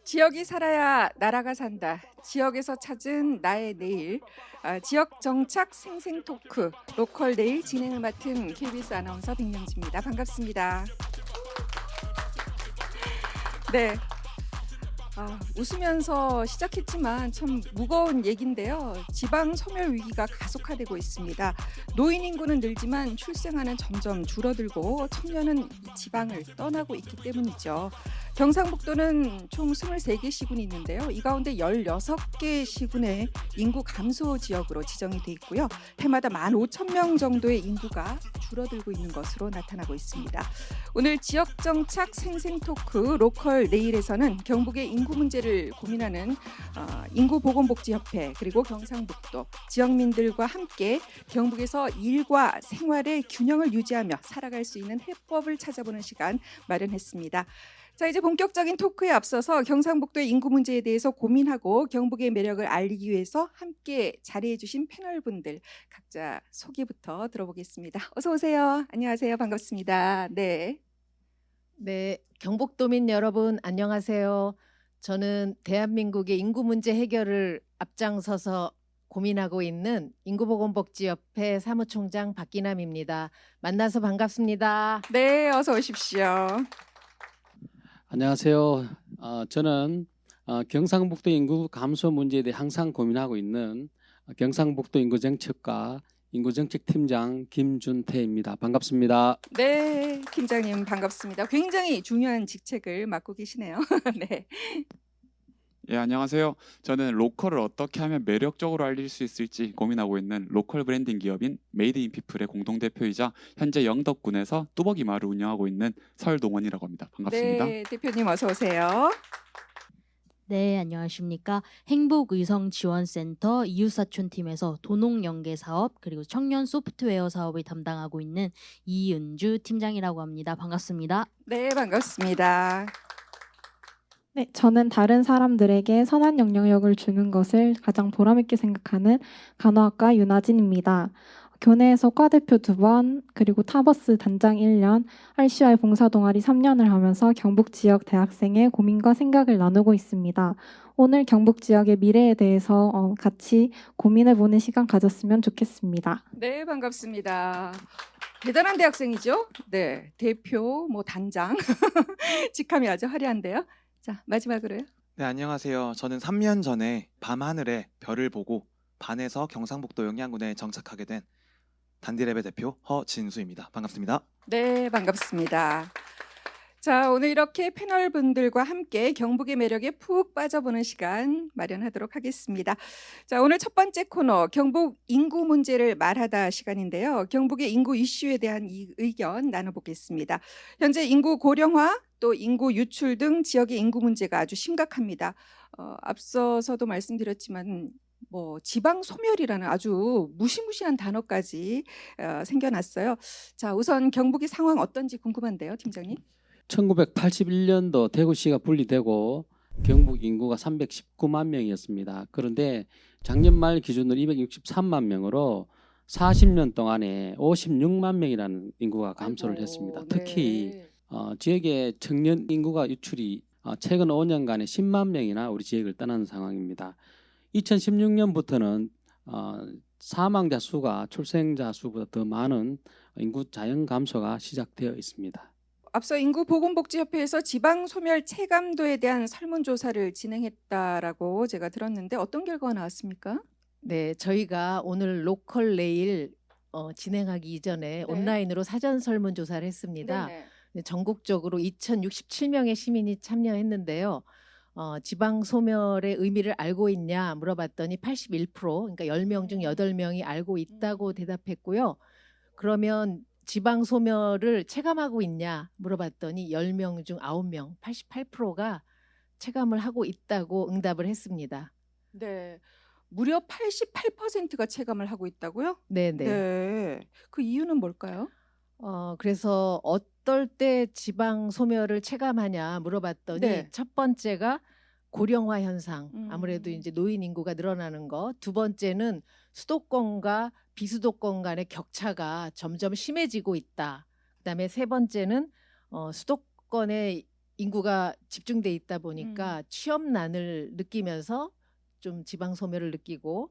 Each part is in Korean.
지역이 살아야 나라가 산다. 지역에서 찾은 나의 내일. 지역 정착 생생 토크 로컬 내일 진행을 맡은 KBS 아나운서 백명지입니다. 반갑습니다. 네. 웃으면서 시작했지만 참 무거운 얘기인데요. 지방 소멸 위기가 가속화되고 있습니다. 노인 인구는 늘지만 출생아는 점점 줄어들고 청년은 이 지방을 떠나고 있기 때문이죠. 경상북도는 총 23개 시군이 있는데요. 이 가운데 16개 시군의 인구 감소 지역으로 지정이 돼 있고요. 해마다 15,000명 정도의 인구가 줄어들고 있는 것으로 나타나고 있습니다. 오늘 지역 정착 생생 토크 로컬 내일에서는 경북의 인구 문제를 고민하는 인구보건복지협회 그리고 경상북도 지역민들과 함께 경북에서 일과 생활의 균형을 유지하며 살아갈 수 있는 해법을 찾아보는 시간 마련했습니다. 자, 이제 본격적인 토크에 앞서서 경상북도의 인구 문제에 대해서 고민하고 경북의 매력을 알리기 위해서 함께 자리해 주신 패널분들 각자 소개부터 들어보겠습니다. 어서 오세요. 안녕하세요. 반갑습니다. 네. 네, 경북도민 여러분 안녕하세요. 저는 대한민국의 인구 문제 해결을 앞장서서 고민하고 있는 인구보건복지협회 사무총장 박기남입니다. 만나서 반갑습니다. 네, 어서 오십시오. 안녕하세요. 저는 경상북도 인구 감소 문제에 대해 항상 고민하고 있는 경상북도 인구정책과 인구정책팀장 김준태입니다. 반갑습니다. 네, 팀장님 반갑습니다. 굉장히 중요한 직책을 맡고 계시네요. 네. 예, 안녕하세요. 저는 로컬을 어떻게 하면 매력적으로 알릴 수 있을지 고민하고 있는 로컬 브랜딩 기업인 메이드 인 피플의 공동대표이자 현재 영덕군에서 뚜벅이 마을을 운영하고 있는 서울동원이라고 합니다. 반갑습니다. 네, 대표님 어서 오세요. 네, 안녕하십니까. 행복의성지원센터 이웃사촌팀에서 도농연계사업 그리고 청년 소프트웨어 사업을 담당하고 있는 이은주 팀장이라고 합니다. 반갑습니다. 네, 반갑습니다. 네, 저는 다른 사람들에게 선한 영향력을 주는 것을 가장 보람있게 생각하는 간호학과 윤아진입니다. 교내에서 과대표 2번, 그리고 타버스 단장 1년, RCY 봉사동아리 3년을 하면서 경북 지역 대학생의 고민과 생각을 나누고 있습니다. 오늘 경북 지역의 미래에 대해서 같이 고민해보는 시간 가졌으면 좋겠습니다. 네, 반갑습니다. 대단한 대학생이죠? 네, 대표, 단장, 직함이 아주 화려한데요. 자, 마지막으로요. 네, 안녕하세요. 저는 3년 전에 밤하늘의 별을 보고 반에서 경상북도 영양군에 정착하게 된 단디랩의 대표 허진수입니다. 반갑습니다. 네, 반갑습니다. 자, 오늘 이렇게 패널분들과 함께 경북의 매력에 푹 빠져보는 시간 마련하도록 하겠습니다. 자, 오늘 첫 번째 코너 경북 인구 문제를 말하다 시간인데요. 경북의 인구 이슈에 대한 이 의견 나눠보겠습니다. 현재 인구 고령화 또 인구 유출 등 지역의 인구 문제가 아주 심각합니다. 앞서서도 말씀드렸지만 지방 소멸이라는 아주 무시무시한 단어까지 생겨났어요. 자, 우선 경북의 상황 어떤지 궁금한데요, 팀장님. 1981년도 대구시가 분리되고 경북 인구가 319만 명이었습니다. 그런데 작년 말 기준으로 263만 명으로 40년 동안에 56만 명이라는 인구가 감소를 했습니다. 특히 네. 지역의 청년 인구가 유출이 최근 5년간에 10만 명이나 우리 지역을 떠나는 상황입니다. 2016년부터는 사망자 수가 출생자 수보다 더 많은 인구 자연 감소가 시작되어 있습니다. 앞서 인구보건복지협회에서 지방 소멸 체감도에 대한 설문조사를 진행했다라고 제가 들었는데 어떤 결과가 나왔습니까? 네, 저희가 오늘 로컬 내일 진행하기 이전에 온라인으로 사전 설문조사를 했습니다. 네네. 전국적으로 2,067명의 시민이 참여했는데요. 지방 소멸의 의미를 알고 있냐 물어봤더니 81%, 그러니까 10명 중 8명이 알고 있다고 대답했고요. 그러면 지방 소멸을 체감하고 있냐 물어봤더니 10명 중 9명, 88%가 체감을 하고 있다고 응답을 했습니다. 네. 무려 88%가 체감을 하고 있다고요? 네네. 네. 그 이유는 뭘까요? 그래서 어떨 때 지방 소멸을 체감하냐 물어봤더니 네. 첫 번째가 고령화 현상, 아무래도 음. 이제 노인 인구가 늘어나는 거. 두 번째는 수도권과 비수도권 간의 격차가 점점 심해지고 있다. 그다음에 세 번째는 수도권의 인구가 집중돼 있다 보니까 취업난을 느끼면서 좀 지방 소멸을 느끼고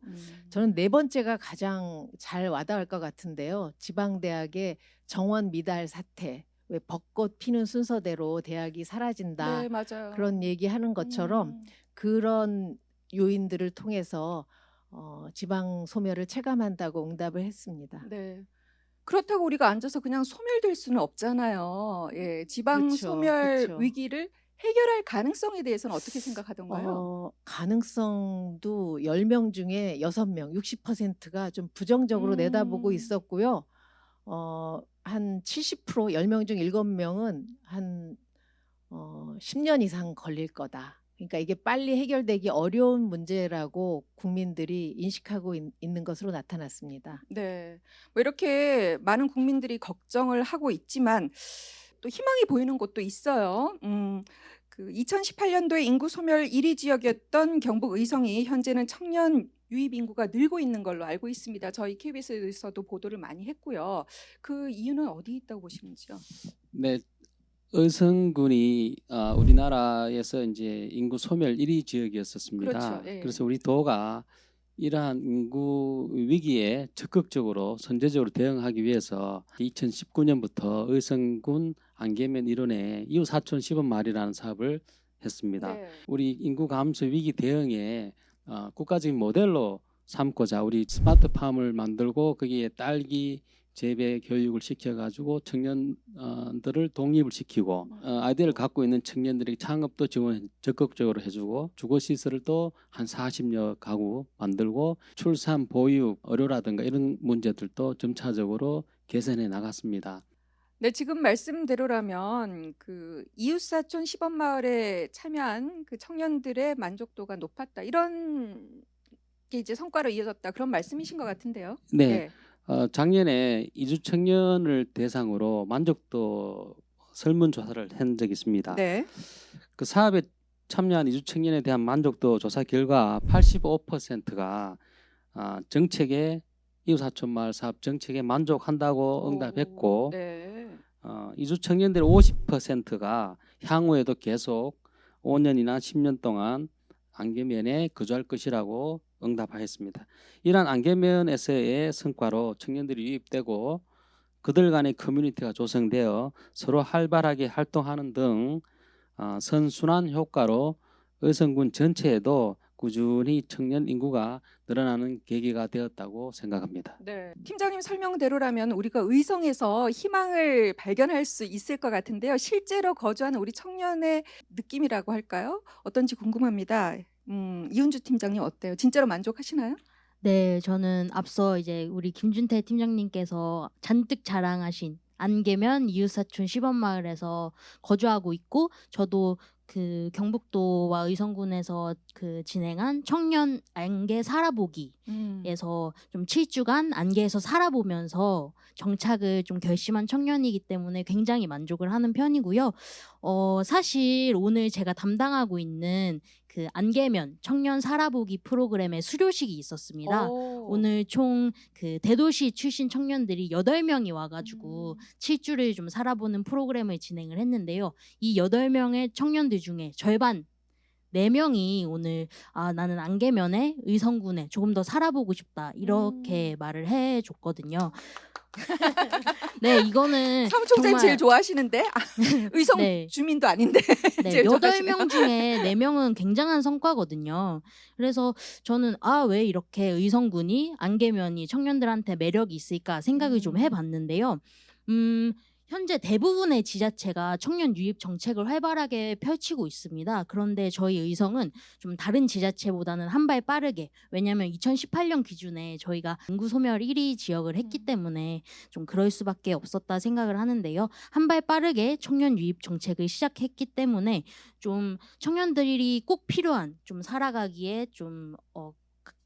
저는 네 번째가 가장 잘 와닿을 것 같은데요. 지방 대학의 정원 미달 사태, 왜 벚꽃 피는 순서대로 대학이 사라진다 네, 맞아요. 그런 얘기하는 것처럼 그런 요인들을 통해서 지방 소멸을 체감한다고 응답을 했습니다. 네. 그렇다고 우리가 앉아서 그냥 소멸될 수는 없잖아요. 예, 지방 그렇죠, 소멸 그렇죠. 위기를 해결할 가능성에 대해서는 어떻게 생각하던가요? 가능성도 10명 중에 6명, 60%가 좀 부정적으로 내다보고 있었고요. 한 70%, 10명 중 7명은 한 10년 이상 걸릴 거다. 그러니까 이게 빨리 해결되기 어려운 문제라고 국민들이 인식하고 있는 것으로 나타났습니다. 네. 뭐 이렇게 많은 국민들이 걱정을 하고 있지만 또 희망이 보이는 곳도 있어요. 그 2018년도에 인구 소멸 1위 지역이었던 경북 의성이 현재는 청년 유입 인구가 늘고 있는 걸로 알고 있습니다. 저희 KBS에서도 보도를 많이 했고요. 그 이유는 어디 있다고 보시는지요? 네, 의성군이 우리나라에서 이제 인구 소멸 1위 지역이었었습니다. 그렇죠. 예. 그래서 우리 도가 이러한 인구 위기에 적극적으로 선제적으로 대응하기 위해서 2019년부터 의성군 안개면 일원에 이웃 사촌 시범마을이라는 사업을 했습니다. 네. 우리 인구 감소 위기 대응에 국가적인 모델로 삼고자 우리 스마트팜을 만들고 거기에 딸기 재배 교육을 시켜가지고 청년들을 독립을 시키고 아이디어를 갖고 있는 청년들에게 창업도 지원 적극적으로 해주고 주거시설을 또 한 40여 가구 만들고 출산 보육 의료라든가 이런 문제들도 점차적으로 개선해 나갔습니다. 네, 지금 말씀대로라면 그 이웃사촌 시범마을에 참여한 그 청년들의 만족도가 높았다. 이런 게 이제 성과로 이어졌다. 그런 말씀이신 것 같은데요. 네. 작년에 이주 청년을 대상으로 만족도 설문조사를 한 적이 있습니다. 네. 그 사업에 참여한 이주 청년에 대한 만족도 조사 결과 85%가 정책에 이웃사촌 마을 사업 정책에 만족한다고 응답했고 네. 이주 청년들 50%가 향후에도 계속 5년이나 10년 동안 안개면에 거주할 것이라고 응답하였습니다. 이러한 안개면에서의 성과로 청년들이 유입되고 그들 간의 커뮤니티가 조성되어 서로 활발하게 활동하는 등 선순환 효과로 의성군 전체에도 꾸준히 청년 인구가 늘어나는 계기가 되었다고 생각합니다. 네. 팀장님 설명대로라면 우리가 의성에서 희망을 발견할 수 있을 것 같은데요. 실제로 거주하는 우리 청년의 느낌이라고 할까요? 어떤지 궁금합니다. 이은주 팀장님 어때요? 진짜로 만족하시나요? 네, 저는 앞서 이제 우리 김준태 팀장님께서 잔뜩 자랑하신 안개면 이웃사촌 시범마을에서 거주하고 있고, 저도 그 경북도와 의성군에서 그 진행한 청년 안개 살아보기에서 좀 7주간 안개에서 살아보면서 정착을 좀 결심한 청년이기 때문에 굉장히 만족을 하는 편이고요. 사실 오늘 제가 담당하고 있는 그 안개면 청년 살아보기 프로그램의 수료식이 있었습니다. 오늘 총 그 대도시 출신 청년들이 8명이 와가지고 7주를 좀 살아보는 프로그램을 진행을 했는데요. 이 8명의 청년들 중에 절반 4명이 오늘 나는 안개면에 의성군에 조금 더 살아보고 싶다 이렇게 말을 해줬거든요. 네, 이거는 사무총장님 정말 제일 좋아하시는데 의성 네. 주민도 아닌데 네, 제일 좋아하시네요. 8명 중에 4명은 굉장한 성과거든요. 그래서 저는 왜 이렇게 의성군이 안개면이 청년들한테 매력이 있을까 생각을 좀 해봤는데요. 현재 대부분의 지자체가 청년 유입 정책을 활발하게 펼치고 있습니다. 그런데 저희 의성은 좀 다른 지자체보다는 한 발 빠르게, 왜냐하면 2018년 기준에 저희가 인구 소멸 1위 지역을 했기 때문에 좀 그럴 수밖에 없었다 생각을 하는데요. 한 발 빠르게 청년 유입 정책을 시작했기 때문에 좀 청년들이 꼭 필요한 좀 살아가기에 좀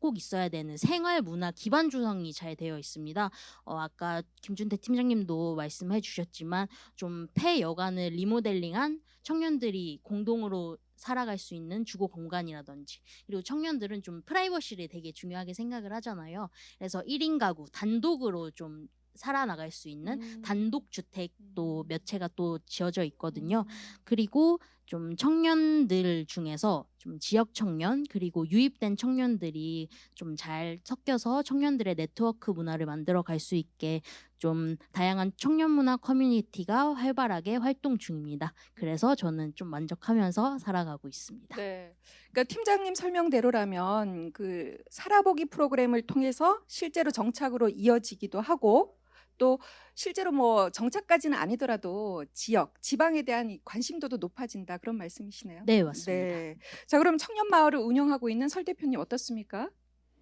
꼭 있어야 되는 생활 문화 기반 조성이 잘 되어 있습니다. 아까 김준태 팀장님도 말씀해 주셨지만 좀 폐여관을 리모델링한 청년들이 공동으로 살아갈 수 있는 주거 공간이라든지, 그리고 청년들은 좀 프라이버시를 되게 중요하게 생각을 하잖아요. 그래서 1인 가구 단독으로 좀 살아나갈 수 있는 단독 주택도 몇 채가 또 지어져 있거든요. 그리고 좀 청년들 중에서 좀 지역 청년 그리고 유입된 청년들이 좀 잘 섞여서 청년들의 네트워크 문화를 만들어 갈 수 있게 좀 다양한 청년 문화 커뮤니티가 활발하게 활동 중입니다. 그래서 저는 좀 만족하면서 살아가고 있습니다. 네. 그러니까 팀장님 설명대로라면 그 살아보기 프로그램을 통해서 실제로 정착으로 이어지기도 하고 또 실제로 뭐 정착까지는 아니더라도 지역, 지방에 대한 이 관심도도 높아진다 그런 말씀이시네요. 네, 맞습니다. 네. 자, 그럼 청년 마을을 운영하고 있는 설 대표님 어떻습니까?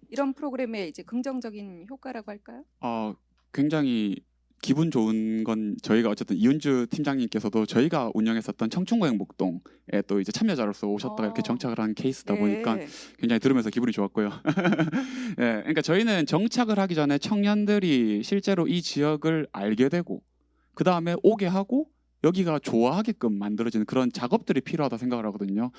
이런 프로그램의 이제 긍정적인 효과라고 할까요? 굉장히 기분 좋은 건 저희가 어쨌든 이은주 팀장님께서도 저희가 운영했었던 청춘고행목동에 또 이제 참여자로서 오셨다가 이렇게 정착을 한 케이스다 보니까 네. 굉장히 들으면서 기분이 좋았고요. 예, 그러니까 저희는 정착을 하기 전에 청년들이 실제로 이 지역을 알게 되고 그 다음에 오게 하고 여기가 좋아하게끔 만들어지는 그런 작업들이 필요하다 생각을 하거든요.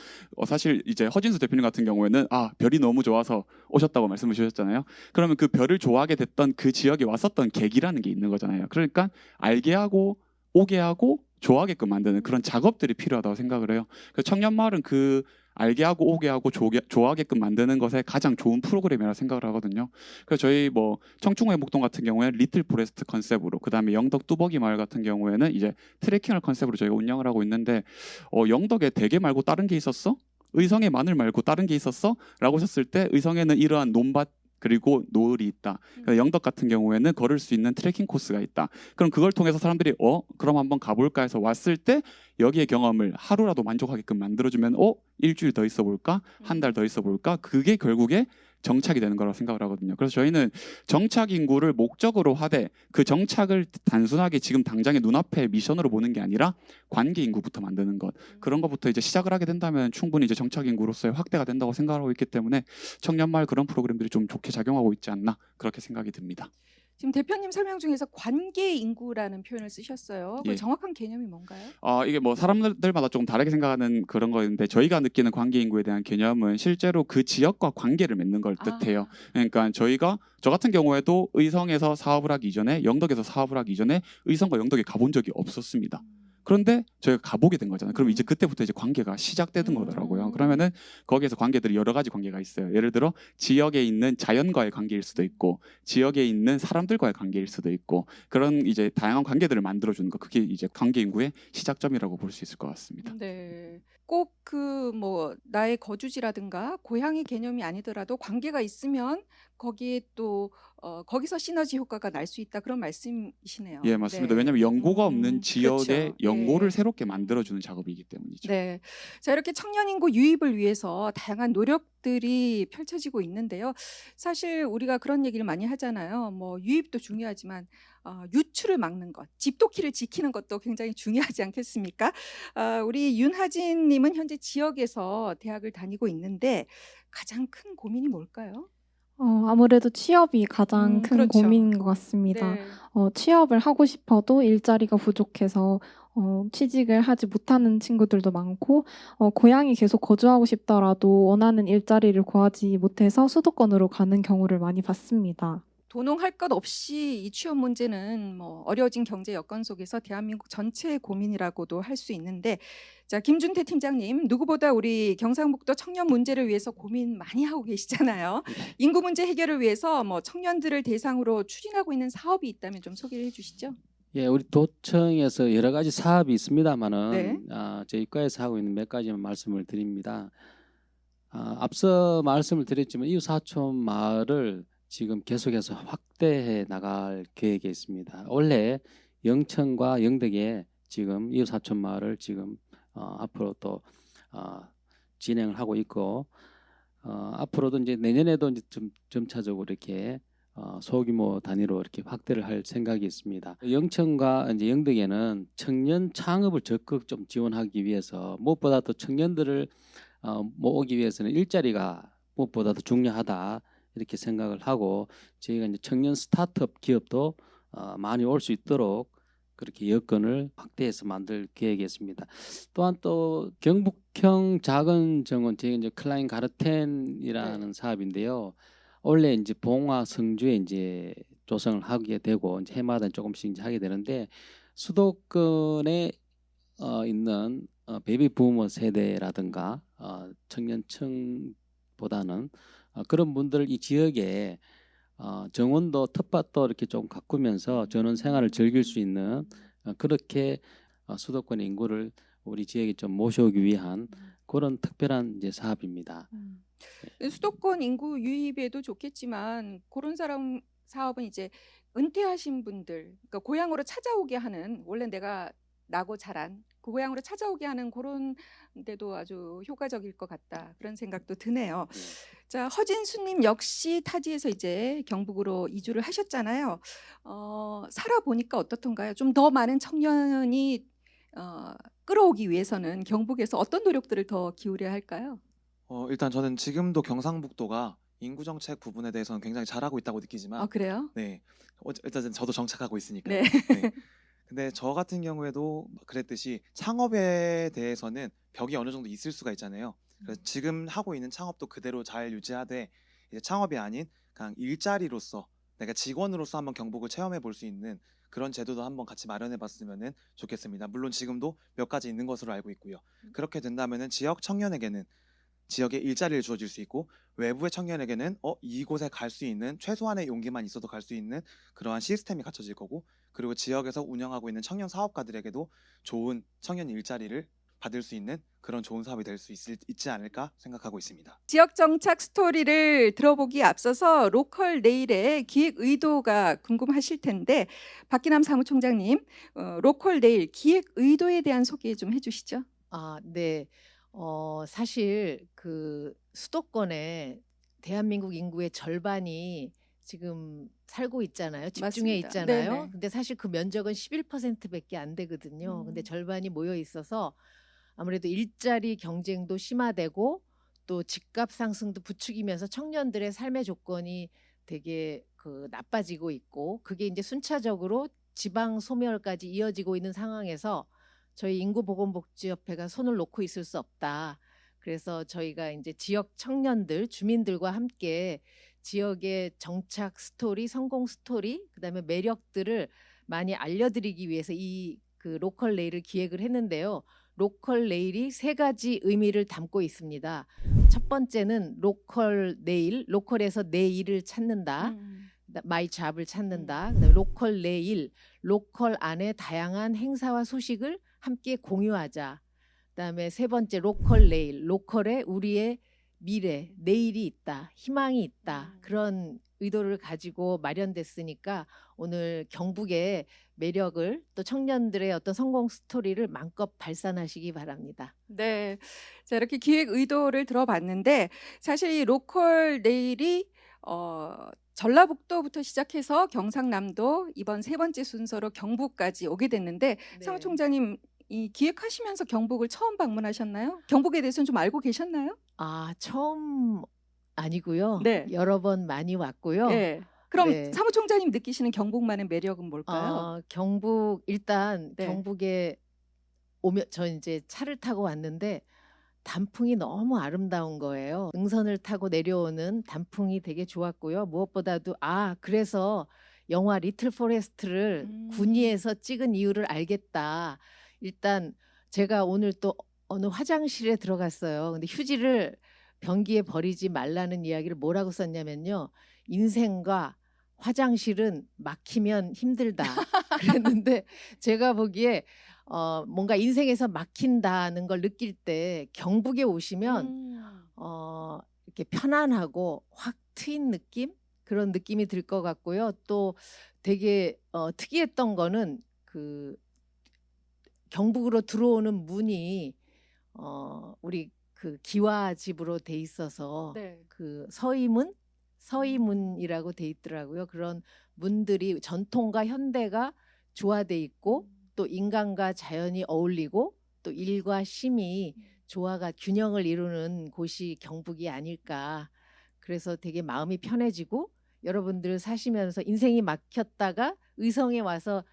사실 이제 허진수 대표님 같은 경우에는 별이 너무 좋아서 오셨다고 말씀을 주셨잖아요. 그러면 그 별을 좋아하게 됐던 그 지역에 왔었던 계기라는 게 있는 거잖아요. 그러니까 알게 하고 오게 하고 좋아하게끔 만드는 그런 작업들이 필요하다고 생각을 해요. 그래서 청년마을은 그 알게 하고 오게 하고 좋아하게끔 만드는 것에 가장 좋은 프로그램이라 생각을 하거든요. 그래서 저희 뭐 청춘고의 목동 같은 경우에는 리틀 포레스트 컨셉으로, 그다음에 영덕 뚜벅이 마을 같은 경우에는 이제 트레킹을 컨셉으로 저희가 운영을 하고 있는데 영덕에 대게 말고 다른 게 있었어? 의성에 마늘 말고 다른 게 있었어? 라고 하셨을 때 의성에는 이러한 논밭 그리고 노을이 있다. 영덕 같은 경우에는 걸을 수 있는 트레킹 코스가 있다. 그럼 그걸 통해서 사람들이 그럼 한번 가볼까 해서 왔을 때 여기의 경험을 하루라도 만족하게끔 만들어주면 일주일 더 있어 볼까? 한 달 더 있어 볼까? 그게 결국에 정착이 되는 거라고 생각을 하거든요. 그래서 저희는 정착 인구를 목적으로 하되 그 정착을 단순하게 지금 당장의 눈앞의 미션으로 보는 게 아니라 관계 인구부터 만드는 것, 그런 것부터 이제 시작을 하게 된다면 충분히 이제 정착 인구로서의 확대가 된다고 생각하고 있기 때문에 청년마을 그런 프로그램들이 좀 좋게 작용하고 있지 않나 그렇게 생각이 듭니다. 지금 대표님 설명 중에서 관계 인구라는 표현을 쓰셨어요. 그 예. 정확한 개념이 뭔가요? 이게 뭐 사람들마다 조금 다르게 생각하는 그런 거인데 저희가 느끼는 관계 인구에 대한 개념은 실제로 그 지역과 관계를 맺는 걸 뜻해요. 그러니까 저 같은 경우에도 의성에서 사업을 하기 이전에 영덕에서 사업을 하기 이전에 의성과 영덕에 가본 적이 없었습니다. 그런데 저희가 가보게 된 거잖아요. 그럼 이제 그때부터 이제 관계가 시작되는 거더라고요. 그러면은 거기에서 관계들이 여러 가지 관계가 있어요. 예를 들어 지역에 있는 자연과의 관계일 수도 있고 지역에 있는 사람들과의 관계일 수도 있고 그런 이제 다양한 관계들을 만들어주는 거, 그게 이제 관계 인구의 시작점이라고 볼 수 있을 것 같습니다. 네. 꼭 그 뭐 나의 거주지라든가 고향의 개념이 아니더라도 관계가 있으면 거기에 또 거기서 시너지 효과가 날 수 있다 그런 말씀이시네요. 예, 맞습니다. 네. 왜냐하면 연고가 없는 지역에 그렇죠. 연고를 예. 새롭게 만들어주는 작업이기 때문이죠. 네. 자, 이렇게 청년 인구 유입을 위해서 다양한 노력들이 펼쳐지고 있는데요. 사실 우리가 그런 얘기를 많이 하잖아요. 뭐 유입도 중요하지만 유출을 막는 것, 집도키를 지키는 것도 굉장히 중요하지 않겠습니까? 우리 윤하진 님은 현재 지역에서 대학을 다니고 있는데 가장 큰 고민이 뭘까요? 아무래도 취업이 가장 큰 그렇죠. 고민인 것 같습니다. 네. 취업을 하고 싶어도 일자리가 부족해서 취직을 하지 못하는 친구들도 많고 고향에 계속 거주하고 싶더라도 원하는 일자리를 구하지 못해서 수도권으로 가는 경우를 많이 봤습니다. 도농할 것 없이 이 취업 문제는 뭐 어려워진 경제 여건 속에서 대한민국 전체의 고민이라고도 할 수 있는데, 자, 김준태 팀장님, 누구보다 우리 경상북도 청년 문제를 위해서 고민 많이 하고 계시잖아요. 인구 문제 해결을 위해서 뭐 청년들을 대상으로 추진하고 있는 사업이 있다면 좀 소개를 해주시죠. 예, 우리 도청에서 여러 가지 사업이 있습니다만은 네. 저희 과에서 하고 있는 몇 가지만 말씀을 드립니다. 앞서 말씀을 드렸지만 이웃 사촌 마을을 지금 계속해서 확대해 나갈 계획에 있습니다. 원래 영천과 영덕에 지금 이웃 사촌 마을을 지금 앞으로 또 진행을 하고 있고 앞으로도 이제 내년에도 이제 좀 점차적으로 이렇게 소규모 단위로 이렇게 확대를 할 생각이 있습니다. 영천과 이제 영덕에는 청년 창업을 적극 좀 지원하기 위해서 무엇보다도 청년들을 모으기 위해서는 일자리가 무엇보다도 중요하다 이렇게 생각을 하고 저희가 이제 청년 스타트업 기업도 많이 올 수 있도록 그렇게 여건을 확대해서 만들 계획이었습니다. 또한 또 경북형 작은 정원, 저희가 이제 클라인 가르텐이라는 사업인데요. 원래 이제 봉화 성주에 이제 조성을 하게 되고 이제 해마다 조금씩 이제 하게 되는데 수도권에 있는 베이비 부머 세대라든가 청년층보다는 그런 분들 이 지역에 정원도 텃밭도 이렇게 좀 가꾸면서 전원 생활을 즐길 수 있는 그렇게 수도권 인구를 우리 지역에 좀 모셔오기 위한 그런 특별한 이제 사업입니다. 수도권 인구 유입에도 좋겠지만 그런 사업은 이제 은퇴하신 분들, 그러니까 고향으로 찾아오게 하는, 원래 내가 나고 자란 그 고향으로 찾아오게 하는 그런 데도 아주 효과적일 것 같다, 그런 생각도 드네요. 자, 허진수님 역시 타지에서 이제 경북으로 이주를 하셨잖아요. 살아보니까 어떻던가요? 좀 더 많은 청년이 끌어오기 위해서는 경북에서 어떤 노력들을 더 기울여야 할까요? 일단 저는 지금도 경상북도가 인구 정책 부분에 대해서는 굉장히 잘하고 있다고 느끼지만, 그래요? 네, 일단 저도 정착하고 네. 있으니까요. 네. 근데 저 같은 경우에도 그랬듯이 창업에 대해서는 벽이 어느 정도 있을 수가 있잖아요. 그래서 지금 하고 있는 창업도 그대로 잘 유지하되, 이제 창업이 아닌 그냥 일자리로서 내가 직원으로서 한번 경북을 체험해 볼 수 있는 그런 제도도 한번 같이 마련해 봤으면 좋겠습니다. 물론 지금도 몇 가지 있는 것으로 알고 있고요. 그렇게 된다면은 지역 청년에게는 지역에 일자리를 주어질 수 있고, 외부의 청년에게는 이곳에 갈 수 있는 최소한의 용기만 있어도 갈 수 있는 그러한 시스템이 갖춰질 거고, 그리고 지역에서 운영하고 있는 청년 사업가들에게도 좋은 청년 일자리를 받을 수 있는 그런 좋은 사업이 될 수 있지 않을까 생각하고 있습니다. 지역 정착 스토리를 들어보기 앞서서 로컬 네일의 기획 의도가 궁금하실 텐데, 박기남 사무총장님, 로컬 네일 기획 의도에 대한 소개 좀 해주시죠. 네. 사실 그 수도권에 대한민국 인구의 절반이 지금 살고 있잖아요. 집중해 맞습니다. 있잖아요. 네네. 근데 사실 그 면적은 11%밖에 안 되거든요. 근데 절반이 모여 있어서 아무래도 일자리 경쟁도 심화되고 또 집값 상승도 부추기면서 청년들의 삶의 조건이 되게 나빠지고 있고, 그게 이제 순차적으로 지방 소멸까지 이어지고 있는 상황에서 저희 인구보건복지협회가 손을 놓고 있을 수 없다. 그래서 저희가 이제 지역 청년들, 주민들과 함께 지역의 정착 스토리, 성공 스토리, 그다음에 매력들을 많이 알려드리기 위해서 그 로컬 네일을 기획을 했는데요. 로컬 네일이 3가지 의미를 담고 있습니다. 첫 번째는 로컬 네일, 로컬에서 내 일을 찾는다. 마이 잡을 찾는다. 그다음에 로컬 네일, 로컬 안에 다양한 행사와 소식을 함께 공유하자. 그다음에 3번째 로컬 네일, 로컬에 우리의 미래, 내일이 있다, 희망이 있다. 그런 의도를 가지고 마련됐으니까 오늘 경북의 매력을, 또 청년들의 어떤 성공 스토리를 마음껏 발산하시기 바랍니다. 네, 자, 이렇게 기획 의도를 들어봤는데, 사실 이 로컬 네일이 전라북도부터 시작해서 경상남도, 이번 3번째 순서로 경북까지 오게 됐는데, 네. 사무총장님, 이 기획하시면서 경북을 처음 방문하셨나요? 경북에 대해서는 좀 알고 계셨나요? 처음 아니고요. 네. 여러 번 많이 왔고요. 네. 그럼 네. 사무총장님 느끼시는 경북만의 매력은 뭘까요? 경북, 일단 네. 경북에 오면 저 이제 차를 타고 왔는데 단풍이 너무 아름다운 거예요. 능선을 타고 내려오는 단풍이 되게 좋았고요. 무엇보다도 그래서 영화 리틀 포레스트를 군위에서 찍은 이유를 알겠다. 일단 제가 오늘 또 어느 화장실에 들어갔어요. 근데 휴지를 변기에 버리지 말라는 이야기를 뭐라고 썼냐면요. 인생과 화장실은 막히면 힘들다. 그랬는데 제가 보기에 뭔가 인생에서 막힌다는 걸 느낄 때 경북에 오시면 이렇게 편안하고 확 트인 느낌? 그런 느낌이 들 것 같고요. 또 되게 특이했던 거는 그 경북으로 들어오는 문이 우리 그 기와집으로 돼 있어서 네. 그 서희문이라고 돼 있더라고요. 그런 문들이 전통과 현대가 조화돼 있고 또 인간과 자연이 어울리고 또 일과 쉼이 조화가 균형을 이루는 곳이 경북이 아닐까. 그래서 되게 마음이 편해지고, 여러분들 사시면서 인생이 막혔다가 의성에 와서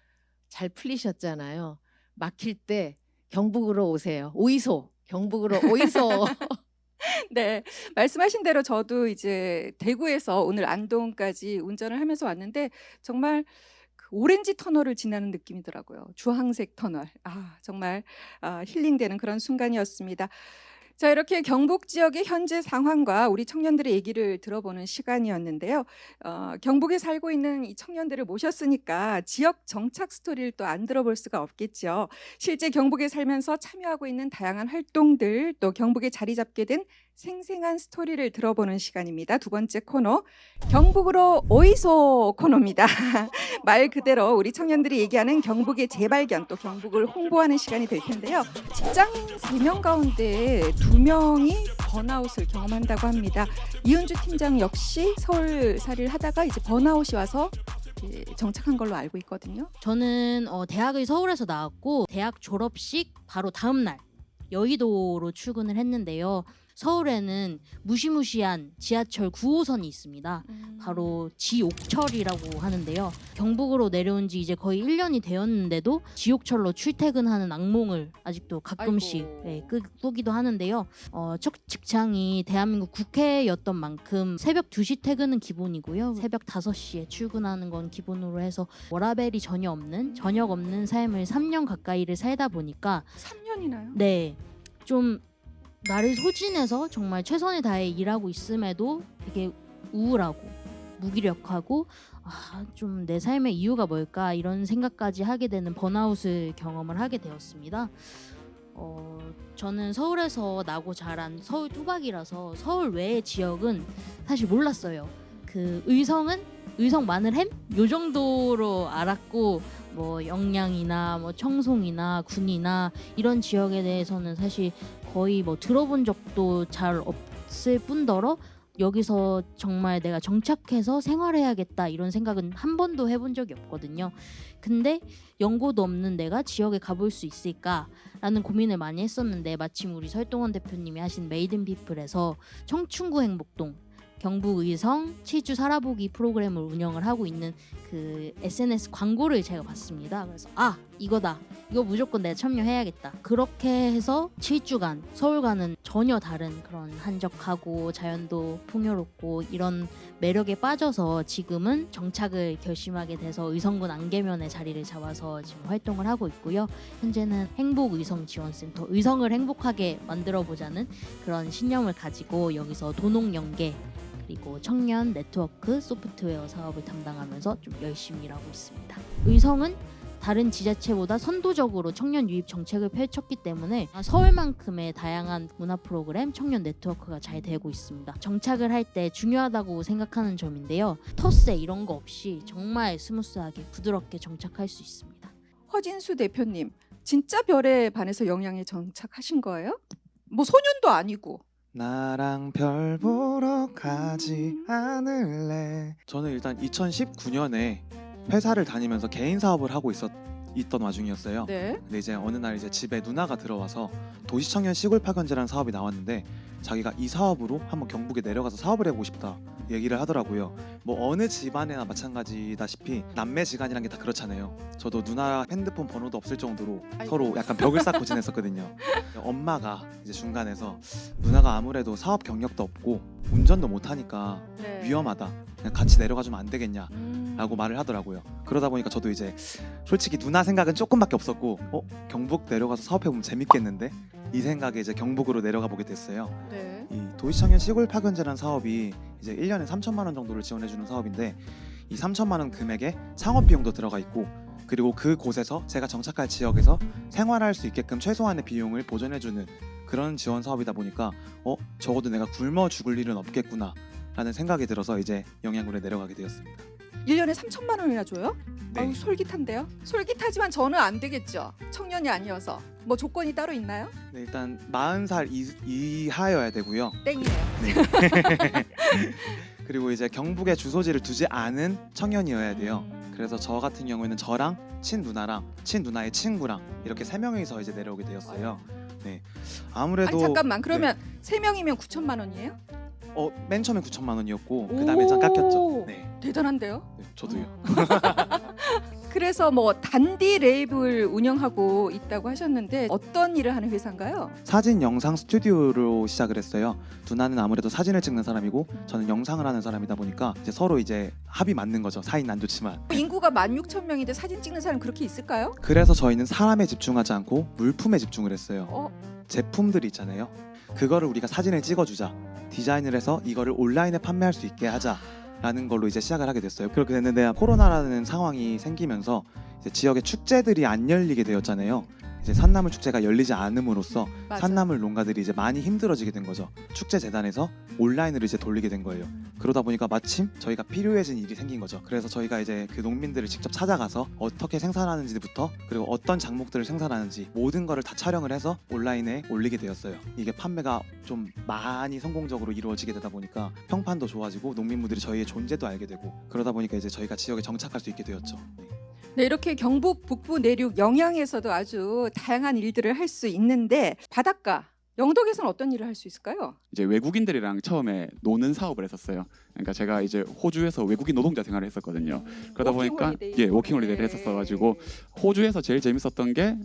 잘 풀리셨잖아요. 막힐 때 경북으로 오세요. 오이소, 경북으로 오이소. 네, 말씀하신 대로 저도 이제 대구에서 오늘 안동까지 운전을 하면서 왔는데, 정말 오렌지 터널을 지나는 느낌이더라고요. 주황색 터널. 정말 힐링되는 그런 순간이었습니다. 자, 이렇게 경북 지역의 현재 상황과 우리 청년들의 얘기를 들어보는 시간이었는데요. 경북에 살고 있는 이 청년들을 모셨으니까 지역 정착 스토리를 또 안 들어볼 수가 없겠죠. 실제 경북에 살면서 참여하고 있는 다양한 활동들, 또 경북에 자리 잡게 된 생생한 스토리를 들어보는 시간입니다. 두 번째 코너, 경북으로 오이소 코너입니다. 말 그대로 우리 청년들이 얘기하는 경북의 재발견, 또 경북을 홍보하는 시간이 될 텐데요. 직장인 3명 가운데 2명이 번아웃을 경험한다고 합니다. 이은주 팀장 역시 서울살이를 하다가 이제 번아웃이 와서 정착한 걸로 알고 있거든요. 저는 대학을 서울에서 나왔고 대학 졸업식 바로 다음 날 여의도로 출근을 했는데요. 서울에는 무시무시한 지하철 9호선이 있습니다. 바로 지옥철이라고 하는데요. 경북으로 내려온 지 이제 거의 1년이 되었는데도 지옥철로 출퇴근하는 악몽을 아직도 가끔씩 꾸기도 하는데요. 첫 직장이 대한민국 국회였던 만큼 새벽 2시 퇴근은 기본이고요. 새벽 5시에 출근하는 건 기본으로 해서 워라벨이 전혀 없는, 저녁 없는 삶을 3년 가까이를 살다 보니까 3년이나요? 네, 좀 나를 소진해서 정말 최선을 다해 일하고 있음에도 되게 우울하고 무기력하고 좀 내 삶의 이유가 뭘까 이런 생각까지 하게 되는 번아웃을 경험을 하게 되었습니다. 저는 서울에서 나고 자란 서울 토박이라서 서울 외의 지역은 사실 몰랐어요. 그 의성 마늘햄 요 정도로 알았고 뭐 영양이나 뭐 청송이나 군이나 이런 지역에 대해서는 사실 거의 뭐 들어본 적도 잘 없을 뿐더러 여기서 정말 내가 정착해서 생활해야겠다 이런 생각은 한 번도 해본 적이 없거든요. 근데 연고도 없는 내가 지역에 가볼 수 있을까라는 고민을 많이 했었는데 마침 우리 설동원 대표님이 하신 메이든피플에서 청춘구 행복동 경북 의성 7주 살아보기 프로그램을 운영을 하고 있는 그 SNS 광고를 제가 봤습니다. 그래서 이거다. 이거 무조건 내가 참여해야겠다. 그렇게 해서 7주간 서울과는 전혀 다른 그런 한적하고 자연도 풍요롭고 이런 매력에 빠져서 지금은 정착을 결심하게 돼서 의성군 안개면에 자리를 잡아서 지금 활동을 하고 있고요. 현재는 행복의성지원센터, 의성을 행복하게 만들어보자는 그런 신념을 가지고 여기서 도농연계 그리고 청년 네트워크 소프트웨어 사업을 담당하면서 좀 열심히 일하고 있습니다. 의성은 다른 지자체보다 선도적으로 청년 유입 정책을 펼쳤기 때문에 서울만큼의 다양한 문화 프로그램, 청년 네트워크가 잘 되고 있습니다. 정착을 할 때 중요하다고 생각하는 점인데요. 텃세 이런 거 없이 정말 스무스하게 부드럽게 정착할 수 있습니다. 허진수 대표님, 진짜 별에 반해서 영양에 정착하신 거예요? 뭐 소년도 아니고. 나랑 별 보러 가지 않을래. 저는 일단 2019년에 회사를 다니면서 개인 사업을 하고 있던 와중이었어요. 네. 근데 이제 어느 날 이제 집에 누나가 들어와서 도시청년 시골 파견제라는 사업이 나왔는데 자기가 이 사업으로 한번 경북에 내려가서 사업을 해보고 싶다 얘기를 하더라고요. 뭐 어느 집안에나 마찬가지다시피 남매지간이란 게 다 그렇잖아요. 저도 누나 핸드폰 번호도 없을 정도로 서로 약간 벽을 쌓고 지냈었거든요. 엄마가 이제 중간에서 누나가 아무래도 사업 경력도 없고 운전도 못하니까 위험하다. 그냥 같이 내려가주면 안 되겠냐. 라고 말을 하더라고요. 그러다 보니까 저도 이제 솔직히 누나 생각은 조금밖에 없었고 경북 내려가서 사업해보면 재밌겠는데 이 생각에 이제 경북으로 내려가 보게 됐어요. 네. 이 도시청년 시골 파견제라는 사업이 이제 1년에 3천만 원 정도를 지원해주는 사업인데 이 3천만 원 금액에 창업 비용도 들어가 있고 그리고 그곳에서 제가 정착할 지역에서 생활할 수 있게끔 최소한의 비용을 보전해주는 그런 지원 사업이다 보니까 적어도 내가 굶어 죽을 일은 없겠구나 라는 생각이 들어서 이제 영양군에 내려가게 되었습니다. 1년에 3천만 원이나 줘요? 네. 아우, 솔깃한데요? 솔깃하지만 저는 안 되겠죠. 청년이 아니어서. 뭐 조건이 따로 있나요? 네, 일단 40살 이하여야 되고요. 땡이네요. 네. 그리고 이제 경북에 주소지를 두지 않은 청년이어야 돼요. 그래서 저 같은 경우에는 저랑 친누나의 친구랑 이렇게 3명이서 이제 내려오게 되었어요. 네. 아무래도 아니 잠깐만. 그러면 3명이면 9천만 원이에요? 맨 처음에 9천만 원이었고 그다음에 좀 깎였죠. 네. 대단한데요? 네, 저도요. 그래서 뭐 단디 랩을 운영하고 있다고 하셨는데 어떤 일을 하는 회사인가요? 사진 영상 스튜디오로 시작을 했어요. 누나는 아무래도 사진을 찍는 사람이고 저는 영상을 하는 사람이다 보니까 이제 서로 이제 합이 맞는 거죠. 사이는 안 좋지만. 인구가 16,000명인데 사진 찍는 사람 그렇게 있을까요? 그래서 저희는 사람에 집중하지 않고 물품에 집중을 했어요. 어, 제품들이 있잖아요. 그거를 우리가 사진을 찍어주자. 디자인을 해서 이거를 온라인에 판매할 수 있게 하자라는 걸로 이제 시작을 하게 됐어요. 그렇게 됐는데 코로나라는 상황이 생기면서 이제 지역의 축제들이 안 열리게 되었잖아요. 이제 산나물 축제가 열리지 않음으로써 맞아요. 산나물 농가들이 이제 많이 힘들어지게 된 거죠. 축제 재단에서 온라인으로 이제 돌리게 된 거예요. 그러다 보니까 마침 저희가 필요해진 일이 생긴 거죠. 그래서 저희가 이제 그 농민들을 직접 찾아가서 어떻게 생산하는지부터 그리고 어떤 작목들을 생산하는지 모든 거를 다 촬영을 해서 온라인에 올리게 되었어요. 이게 판매가 좀 많이 성공적으로 이루어지게 되다 보니까 평판도 좋아지고 농민분들이 저희의 존재도 알게 되고 그러다 보니까 이제 저희가 지역에 정착할 수 있게 되었죠. 네, 이렇게 경북 북부 내륙 영양에서도 아주 다양한 일들을 할 수 있는데 바닷가 영덕에서는 어떤 일을 할 수 있을까요? 이제 외국인들이랑 처음에 노는 사업을 했었어요. 그러니까 제가 이제 호주에서 외국인 노동자 생활을 했었거든요. 그러다 보니까 워킹홀리데이를 했었어가지고 호주에서 제일 재밌었던 게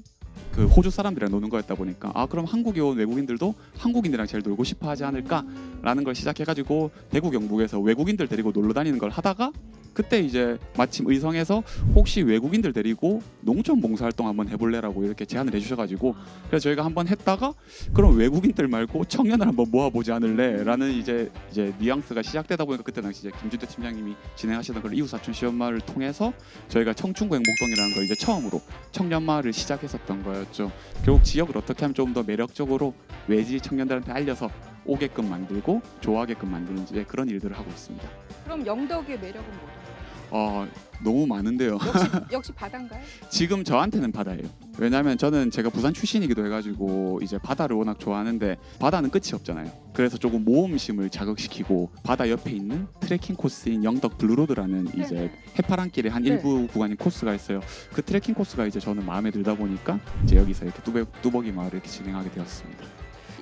그 호주 사람들이랑 노는 거였다 보니까 그럼 한국에 온 외국인들도 한국인들이랑 제일 놀고 싶어 하지 않을까라는 걸 시작해가지고 대구 경북에서 외국인들 데리고 놀러 다니는 걸 하다가 그때 이제 마침 의성에서 혹시 외국인들 데리고 농촌 봉사활동 한번 해볼래라고 이렇게 제안을 해주셔가지고 그래서 저희가 한번 했다가 그럼 외국인들 말고 청년을 한번 모아보지 않을래라는 이제 뉘앙스가 시작되다 보니까 그때 당시 이제 김준태 팀장님이 진행하시던 그런 이웃사촌 시연마을을 통해서 저희가 청춘구 행복동이라는 걸 이제 처음으로 청년마을을 시작했었던 거였죠. 결국 지역을 어떻게 하면 좀 더 매력적으로 외지 청년들한테 알려서 오게끔 만들고 좋아하게끔 만드는 이제 그런 일들을 하고 있습니다. 그럼 영덕의 매력은 뭐예요? 너무 많은데요. 역시 바다인가요? 지금 저한테는 바다예요. 왜냐하면 저는 제가 부산 출신이기도 해가지고 이제 바다를 워낙 좋아하는데 바다는 끝이 없잖아요. 그래서 조금 모험심을 자극시키고 바다 옆에 있는 트레킹 코스인 영덕 블루로드라는 이제 해파랑길의 한 네. 일부 구간인 코스가 있어요. 그 트레킹 코스가 이제 저는 마음에 들다 보니까 이제 여기서 이렇게 뚜벅이 마을을 이렇게 진행하게 되었습니다.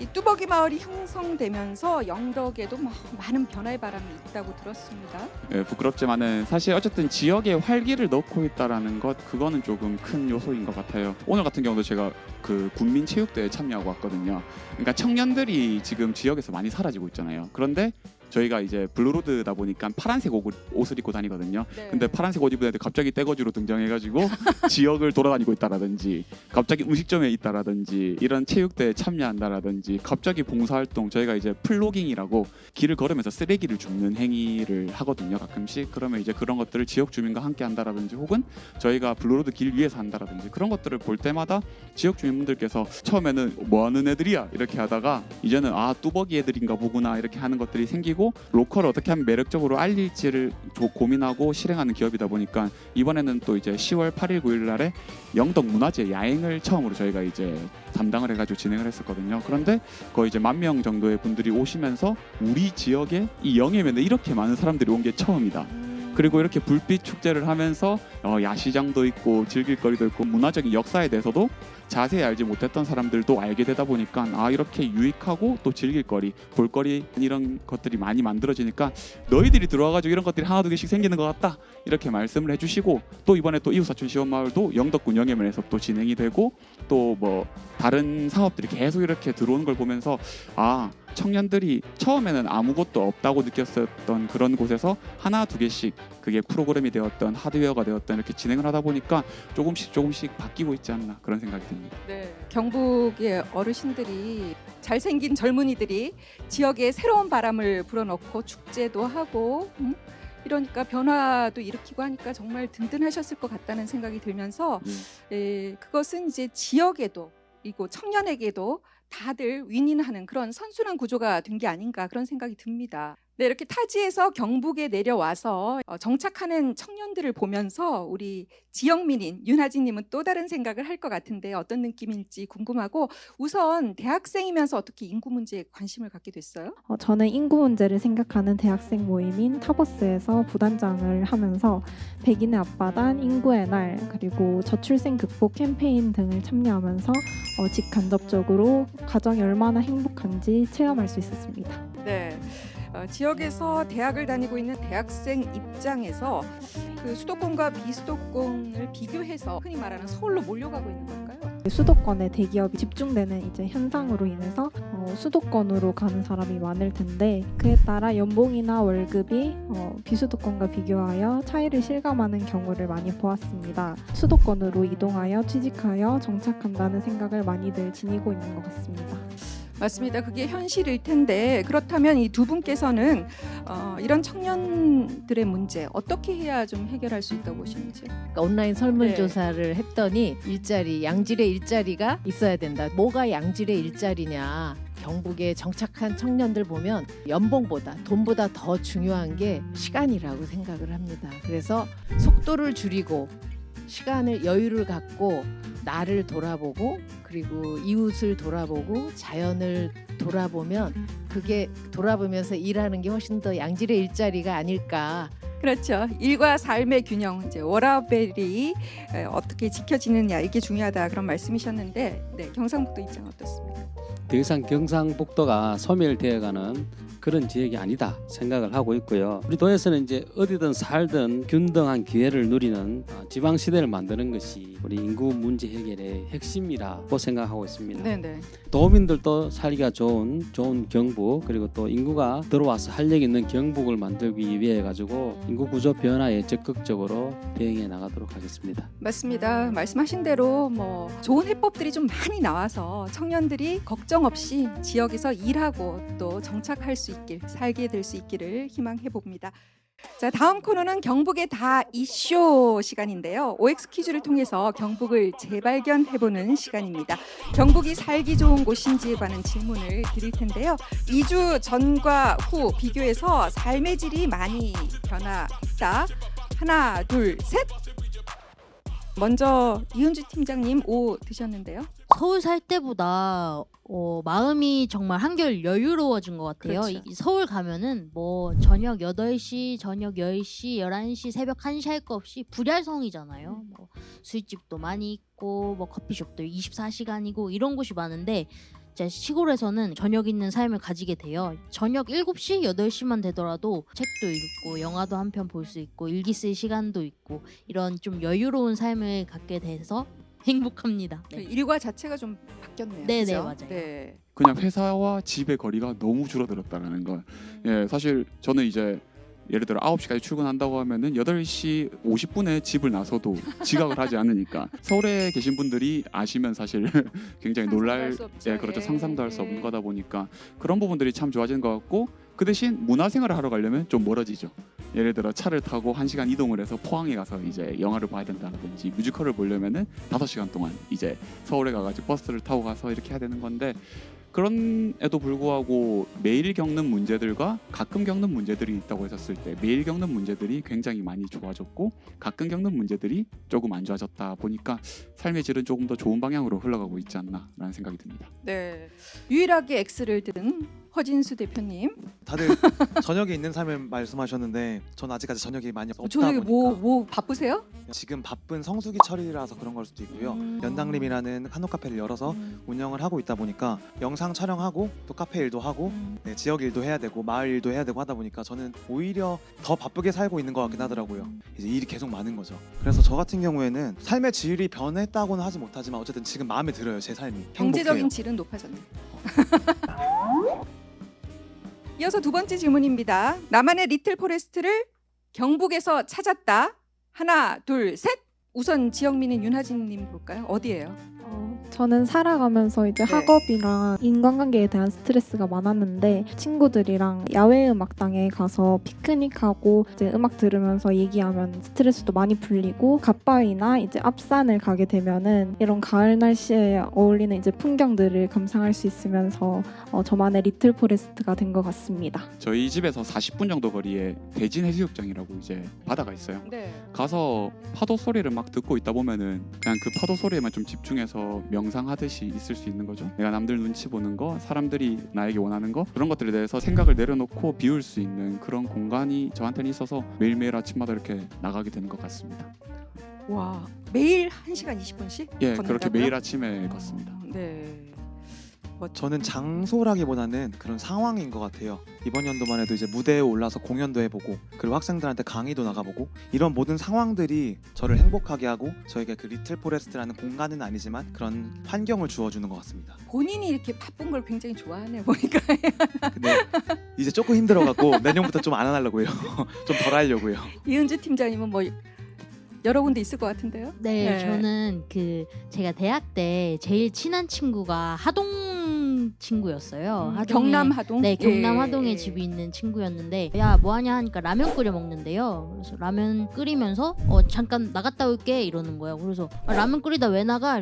이 뚜벅이 마을이 형성되면서 영덕에도 뭐 많은 변화의 바람이 있다고 들었습니다. 예, 부끄럽지만은 사실 어쨌든 지역에 활기를 넣고 있다라는 것 그거는 조금 큰 요소인 것 같아요. 오늘 같은 경우도 제가 그 군민체육대회에 참여하고 왔거든요. 그러니까 청년들이 지금 지역에서 많이 사라지고 있잖아요. 그런데 저희가 이제 블루로드다 보니까 파란색 옷을 입고 다니거든요. 네. 근데 파란색 옷 입은 애들 갑자기 떼거지로 등장해가지고 지역을 돌아다니고 있다라든지 갑자기 음식점에 있다라든지 이런 체육대회에 참여한다라든지 갑자기 봉사활동 저희가 이제 플로깅이라고 길을 걸으면서 쓰레기를 줍는 행위를 하거든요. 가끔씩 그러면 이제 그런 것들을 지역 주민과 함께 한다라든지 혹은 저희가 블루로드 길 위에서 한다라든지 그런 것들을 볼 때마다 지역 주민분들께서 처음에는 뭐 하는 애들이야 이렇게 하다가 이제는 뚜벅이 애들인가 보구나 이렇게 하는 것들이 생기고 로컬을 어떻게 하면 매력적으로 알릴지를 고민하고 실행하는 기업이다 보니까 이번에는 또 이제 10월 8일 9일 날에 영덕 문화재 야행을 처음으로 저희가 이제 담당을 해가지고 진행을 했었거든요. 그런데 거의 이제 10,000명 정도의 분들이 오시면서 우리 지역에 이 영해면에 이렇게 많은 사람들이 온 게 처음이다. 그리고 이렇게 불빛 축제를 하면서 야시장도 있고 즐길 거리도 있고 문화적인 역사에 대해서도 자세히 알지 못했던 사람들도 알게 되다 보니까 이렇게 유익하고 또 즐길 거리, 볼거리 이런 것들이 많이 만들어지니까 너희들이 들어와가지고 이런 것들이 하나 두 개씩 생기는 것 같다 이렇게 말씀을 해주시고 또 이번에 또 이웃사촌 시원마을도 영덕군 영해면에서 또 진행이 되고 또 뭐 다른 사업들이 계속 이렇게 들어오는 걸 보면서 청년들이 처음에는 아무것도 없다고 느꼈었던 그런 곳에서 하나 두 개씩 그게 프로그램이 되었던 하드웨어가 되었던 이렇게 진행을 하다 보니까 조금씩 바뀌고 있지 않나 그런 생각이 듭니다. 네, 경북의 어르신들이 잘생긴 젊은이들이 지역에 새로운 바람을 불어넣고 축제도 하고 이러니까 변화도 일으키고 하니까 정말 든든하셨을 것 같다는 생각이 들면서 그것은 이제 지역에도 그리고 청년에게도 다들 윈윈하는 그런 선순환 구조가 된 게 아닌가 그런 생각이 듭니다. 네, 이렇게 타지에서 경북에 내려와서 정착하는 청년들을 보면서 우리 지역민인 윤하진님은 또 다른 생각을 할 것 같은데 어떤 느낌일지 궁금하고 우선 대학생이면서 어떻게 인구 문제에 관심을 갖게 됐어요? 저는 인구 문제를 생각하는 대학생 모임인 타버스에서 부단장을 하면서 백인의 앞바단, 인구의 날, 그리고 저출생 극복 캠페인 등을 참여하면서 직간접적으로 가정이 얼마나 행복한지 체험할 수 있었습니다. 네. 지역에서 대학을 다니고 있는 대학생 입장에서 그 수도권과 비수도권을 비교해서 흔히 말하는 서울로 몰려가고 있는 걸까요? 수도권에 대기업이 집중되는 이제 현상으로 인해서 수도권으로 가는 사람이 많을 텐데 그에 따라 연봉이나 월급이 비수도권과 비교하여 차이를 실감하는 경우를 많이 보았습니다. 수도권으로 이동하여 취직하여 정착한다는 생각을 많이들 지니고 있는 것 같습니다. 맞습니다. 그게 현실일 텐데 그렇다면 이 두 분께서는 이런 청년들의 문제 어떻게 해야 좀 해결할 수 있다고 보시는지? 그러니까 온라인 설문조사를 했더니 일자리, 양질의 일자리가 있어야 된다. 뭐가 양질의 일자리냐? 경북에 정착한 청년들 보면 연봉보다 돈보다 더 중요한 게 시간이라고 생각을 합니다. 그래서 속도를 줄이고 시간을 여유를 갖고 나를 돌아보고 그리고 이웃을 돌아보고 자연을 돌아보면 그게 돌아보면서 일하는 게 훨씬 더 양질의 일자리가 아닐까. 그렇죠. 일과 삶의 균형, 이제 워라밸이 어떻게 지켜지느냐 이게 중요하다 그런 말씀이셨는데, 네, 경상북도 입장 어떻습니까? 더 이상 경상북도가 소멸되어가는 그런 지역이 아니다 생각을 하고 있고요. 우리 도에서는 이제 어디든 살든 균등한 기회를 누리는 지방 시대를 만드는 것이 우리 인구 문제 해결의 핵심이라고 생각하고 있습니다. 네네. 도민들도 살기가 좋은 경북, 그리고 또 인구가 들어와서 활력 있는 경북을 만들기 위해 가지고 인구 구조 변화에 적극적으로 대응해 나가도록 하겠습니다. 맞습니다. 말씀하신 대로 뭐 좋은 해법들이 좀 많이 나와서 청년들이 걱정 없이 지역에서 일하고 또 정착할 수 있길, 살게 될 수 있기를 희망해 봅니다. 자, 다음 코너는 경북의 다 이쇼 시간인데요. OX 퀴즈를 통해서 경북을 재발견해보는 시간입니다. 경북이 살기 좋은 곳인지에 관한 질문을 드릴 텐데요. 2주 전과 후 비교해서 삶의 질이 많이 변화했다. 하나, 둘, 셋. 먼저 이은주 팀장님 O 드셨는데요. 서울 살 때보다 마음이 정말 한결 여유로워진 것 같아요. 그렇죠. 이 서울 가면은 뭐 저녁 8시, 저녁 10시, 11시, 새벽 1시 할 거 없이 불야성이잖아요. 뭐 술집도 많이 있고 뭐 커피숍도 24시간이고 이런 곳이 많은데 진짜 시골에서는 저녁 있는 삶을 가지게 돼요. 저녁 7시, 8시만 되더라도 책도 읽고 영화도 한 편 볼 수 있고 일기 쓸 시간도 있고 이런 좀 여유로운 삶을 갖게 돼서 행복합니다. 그 네. 일과 자체가 좀 바뀌었네요. 네, 그죠? 네, 맞아요. 네. 그냥 회사와 집의 거리가 너무 줄어들었다라는 걸. 예, 사실 저는 이제 예를 들어 9시까지 출근한다고 하면은 8시 50분에 집을 나서도 지각을 하지 않으니까 서울에 계신 분들이 아시면 사실 굉장히 놀랄, 상상도 할 수 없죠. 예, 그렇죠. 예, 상상도 할 수 예. 없는 거다 보니까 그런 부분들이 참 좋아지는 것 같고, 그 대신 문화생활을 하러 가려면 좀 멀어지죠. 예를 들어 차를 타고 1시간 이동을 해서 포항에 가서 이제 영화를 봐야 된다든지 뮤지컬을 보려면은 5시간 동안 이제 서울에 가가지고 버스를 타고 가서 이렇게 해야 되는 건데, 그런에도 불구하고 매일 겪는 문제들과 가끔 겪는 문제들이 있다고 했었을 때 매일 겪는 문제들이 굉장히 많이 좋아졌고 가끔 겪는 문제들이 조금 안 좋아졌다 보니까 삶의 질은 조금 더 좋은 방향으로 흘러가고 있지 않나라는 생각이 듭니다. 네. 유일하게 X를 들은 허진수 대표님. 다들 저녁에 있는 삶을 말씀하셨는데 전 아직까지 저녁이 많이 없다 저녁에 보니까 뭐 바쁘세요? 지금 바쁜 성수기 철이라서 그런 걸 수도 있고요. 연당림이라는 한옥 카페를 열어서 운영을 하고 있다 보니까 영상 촬영하고 또 카페 일도 하고 네, 지역 일도 해야 되고 마을 일도 해야 되고 하다 보니까 저는 오히려 더 바쁘게 살고 있는 것 같긴 하더라고요. 이제 일이 계속 많은 거죠. 그래서 저 같은 경우에는 삶의 질이 변했다고는 하지 못하지만 어쨌든 지금 마음에 들어요. 제 삶이 경제적인 행복해요. 질은 높아졌네요. 이어서 두 번째 질문입니다. 나만의 리틀 포레스트를 경북에서 찾았다. 하나, 둘, 셋. 우선 지역민인 윤하진님 볼까요? 어디예요? 저는 살아가면서 이제 네. 학업이랑 인간관계에 대한 스트레스가 많았는데 친구들이랑 야외 음악당에 가서 피크닉하고 이제 음악 들으면서 얘기하면 스트레스도 많이 풀리고 갓바위나 이제 앞산을 가게 되면은 이런 가을 날씨에 어울리는 이제 풍경들을 감상할 수 있으면서 저만의 리틀 포레스트가 된 것 같습니다. 저희 집에서 40분 정도 거리에 대진 해수욕장이라고 이제 바다가 있어요. 네. 가서 파도 소리를 막 듣고 있다 보면은 그냥 그 파도 소리에만 좀 집중해서 명상하듯이 있을 수 있는 거죠. 내가 남들 눈치 보는 거, 사람들이 나에게 원하는 거, 그런 것들에 대해서 생각을 내려놓고 비울 수 있는 그런 공간이 저한테는 있어서 매일매일 아침마다 이렇게 나가게 되는 것 같습니다. 와, 매일 1시간 20분씩? 예, 그렇게 매일 아침에 걷습니다. 네. 저는 장소라기보다는 그런 상황인 것 같아요. 이번 연도만 해도 이제 무대에 올라서 공연도 해보고 그리고 학생들한테 강의도 나가보고 이런 모든 상황들이 저를 행복하게 하고 저에게 그 리틀 포레스트라는 공간은 아니지만 그런 환경을 주어주는 것 같습니다. 본인이 이렇게 바쁜 걸 굉장히 좋아하네 보니까. 근데 이제 조금 힘들어갖고 내년부터 좀 안 하려고요. 좀 덜 하려고요. 이은주 팀장님은 뭐 여러 군데 있을 것 같은데요? 네, 저는 제가 대학 때 제일 친한 친구가 하동 친구였어요. 하동에- 경남 하동. 네, 경남 예. 하동에 집이 있는 친구였는데 야 뭐하냐 하니까 라면 끓여 먹는데요. 그래서 라면 끓이면서 잠깐 나갔다 올게 이러는 거예요. 그래서 라면 끓이다 왜 나가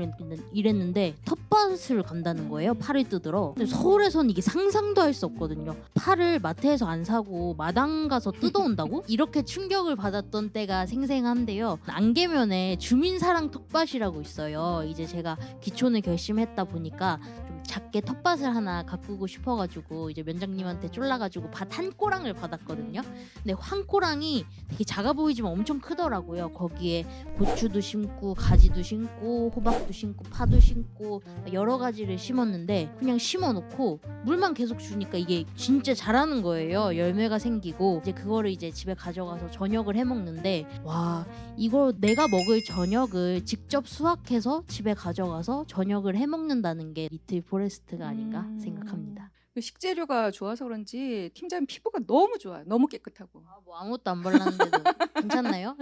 이랬는데 텃밭을 간다는 거예요. 파를 뜯으러. 근데 서울에선 이게 상상도 할 수 없거든요. 파를 마트에서 안 사고 마당 가서 뜯어온다고? 이렇게 충격을 받았던 때가 생생한데요. 안개면에 주민사랑 텃밭이라고 있어요. 이제 제가 기촌을 결심했다 보니까 좀 작게 텃밭을 하나 가꾸고 싶어가지고 이제 면장님한테 쫄라가지고 밭 한 꼬랑을 받았거든요. 근데 한 꼬랑이 되게 작아 보이지만 엄청 크더라고요. 거기에 고추도 심고 가지도 심고 호박도 심고 파도 심고 여러 가지를 심었는데 그냥 심어놓고 물만 계속 주니까 이게 진짜 자라는 거예요. 열매가 생기고 이제 그거를 이제 집에 가져가서 저녁을 해 먹는데 와 이거 내가 먹을 저녁을 직접 수확해서 집에 가져가서 저녁을 해 먹는다는 게 리틀 포레스트가 아닌가 생각합니다. 그 식재료가 좋아서 그런지 팀장님 피부가 너무 좋아요. 너무 깨끗하고. 뭐 아무것도 안 발랐는데도 괜찮나요?